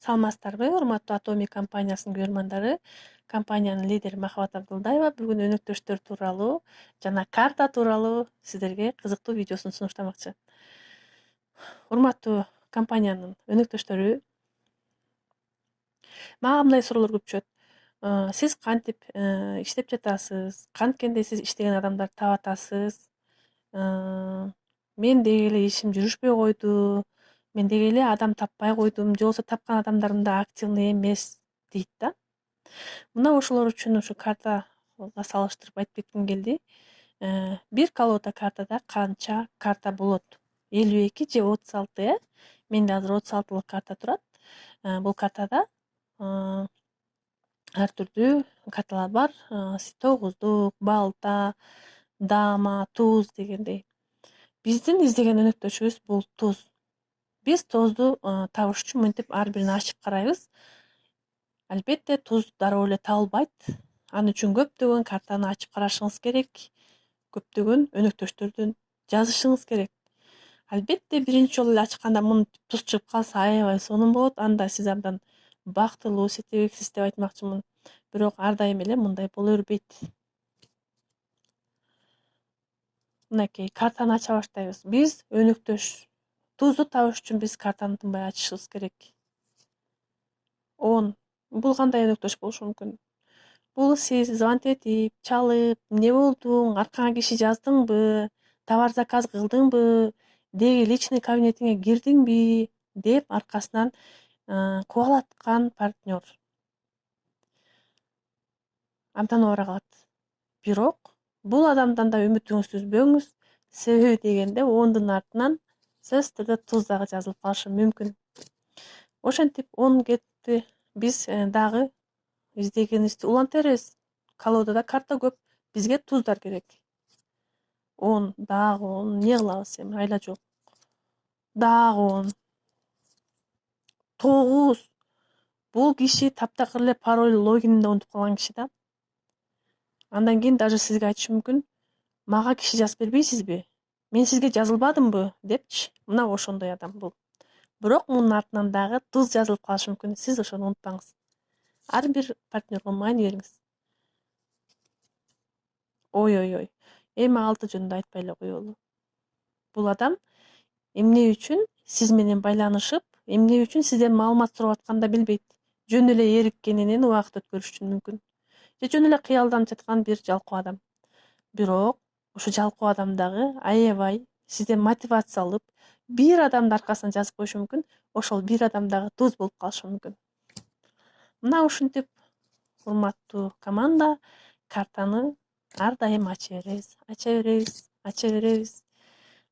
Саламатсыздарбы, урматтуу Atomic компаниясынын көрөрмандары. Компаниянын лидери Махабат Абдулдаева бүгүн өнөктөштөр тууралуу жана карта тууралуу сиздерге кызыктуу видеосун сунуштамакчы. Урматтуу компаниянын өнөктөштөрү, мага мындай суроолор көп түшөт. Сиз кантип иштеп жатасыз? Канткенде сиз иштеген адамдарды таап атасыз? Мен деги эле ишим жүрүшпөй койду. Мен деги эле адам таппай койдум, же болбосо тапкан адамдарым да активный эмес дейт да. Мына ошолор үчүн ушу картага салыштырып айтып кетким келди. Бир колода картада канча карта болот? 52 же 36, э? Менде азыр 36 карта турат. Бул картада ар түрдүү карталар бар. 9, балта, дама, туз дегендей. Биздин издеген өнөктөшүбүз бул туз. Биз тозду табыш үчүн мынтип ар бирин ачып карайбыз. Албетте туз дароо эле табылбайт. Ал үчүн көптөгөн картаны ачып карашыңыз керек. Көптөгөн өнөктөштөрдөн жазышыңыз керек. Албетте биринчи жолу эле ачканда мынтип туз чыгып калса аябай сонун болот. Анда сиз абдан бактылуу, сетебексиз деп айтмакчымын. Бирок ар дайым эле мындай боло бербейт. Мынакей картаны ача баштайбыз. Биз өнөктөш тузду табыш үчүн биз картаны тынбай ачышыбыз керек. 10. Бул кандай өнөктөш болушу мүмкүн? Бул сиз звонить этип, чалып, эмне болдуң, аркаңа киши жаздыңбы, товар заказ кылдыңбы, деги личный кабинетиңе кирдиңби деп аркасынан кубалаткан партнер. Абдан оора калат. Бирок бул адамдан да үмүтүңүздү үзбөңүз. Себеби дегенде 10дун артынан сөзсүз түрдө туз дагы жазылып калышы мүмкүн. Ошентип 10 кетти. Биз дагы издегенибизди улантеребиз. Колодада карта көп, бизге туздар керек. 10, дагы 10, эмне кылабыз эми, айла жок. Дагы 10. 9. Бул киши таптакыр эле пароль, логинди унутуп калган киши да. Андан кийин даже сизге айтышы мүмкүн. Мага киши жазып бербейсизби? Мен сизге жазылбадымбы депчи. Мына ошондой адам бул. Бирок мунун артынан дагы туз жазылып калышы мүмкүн. Сиз ошону унутпаңыз. Ар бир партнерго маани бериңиз. Ой. Эми алты жөнүндө айтпай эле коелу. Бул адам эмне үчүн сиз менен байланышып, эмне үчүн сизден маалымат сурап атканын да билбейт. Жөн эле эриккенинен убакыт өткөрүш үчүн мүмкүн. Же жөн эле кыялданып жаткан бир жалкоо адам. Бирок ушу жалкоо адам дагы аябай сизден мотивация алып, бир адамдын аркасынан жазып коюшу мүмкүн. Ошол бир адам дагы туз болуп калышы мүмкүн. Мына ушинтип, урматтуу команда, картаны ар дайым ача беребиз.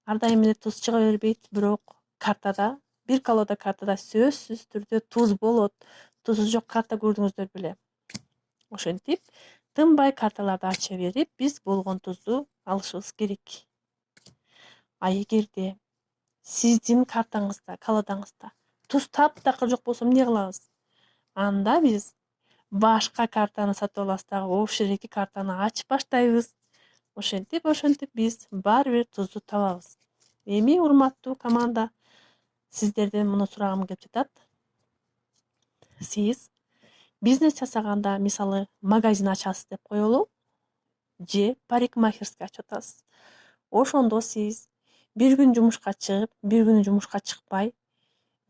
Ар дайым эле туз чыга бербейт, бирок картада, бир колода картада сөзсүз түрдө туз болот. Тузу жок карта көрдүңүздөр беле. Ошентип, тынбай карталарды ача берип, биз болгон тузду алышыбыз керек. А эгерде сиздин картаңызда, колодаңызда туз таптакыр жок болсо эмне кылабыз? Анда биз башка картаны сатып алабыз дагы, общий картаны ачып баштайбыз. Ошентип биз баары бир тузду табабыз. Эми урматтуу команда, сиздерден муну сурагым келип жатат. Сиз бизнес жасаганда, мисалы, магазин ачасыз деп коелу, же парикмахерский ачып атасыз. Ошондо сиз бир күн жумушка чыгып, бир күнү жумушка чыкпай,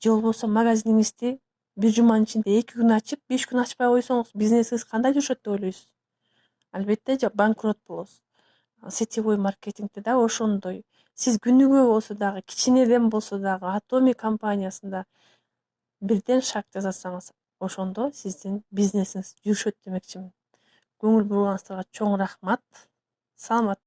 же болбосо магазиниңизди бир жуманын ичинде 2 күн ачып, 5 күн ачпай койсоңуз, бизнесиңиз кандай жүрүшөт деп ойлойсуз? Албетте банкрот болосуз. Сетевой маркетингде да ошондой. Сиз күнүгө болсо дагы, кичинеден болсо дагы Atomic компаниясында бирден шаг жасасаңыз, ошондо сиздин бизнесиңиз жүрүшөт демекчимин. Көңүл бурганыңыздарга чоң рахмат. Саламат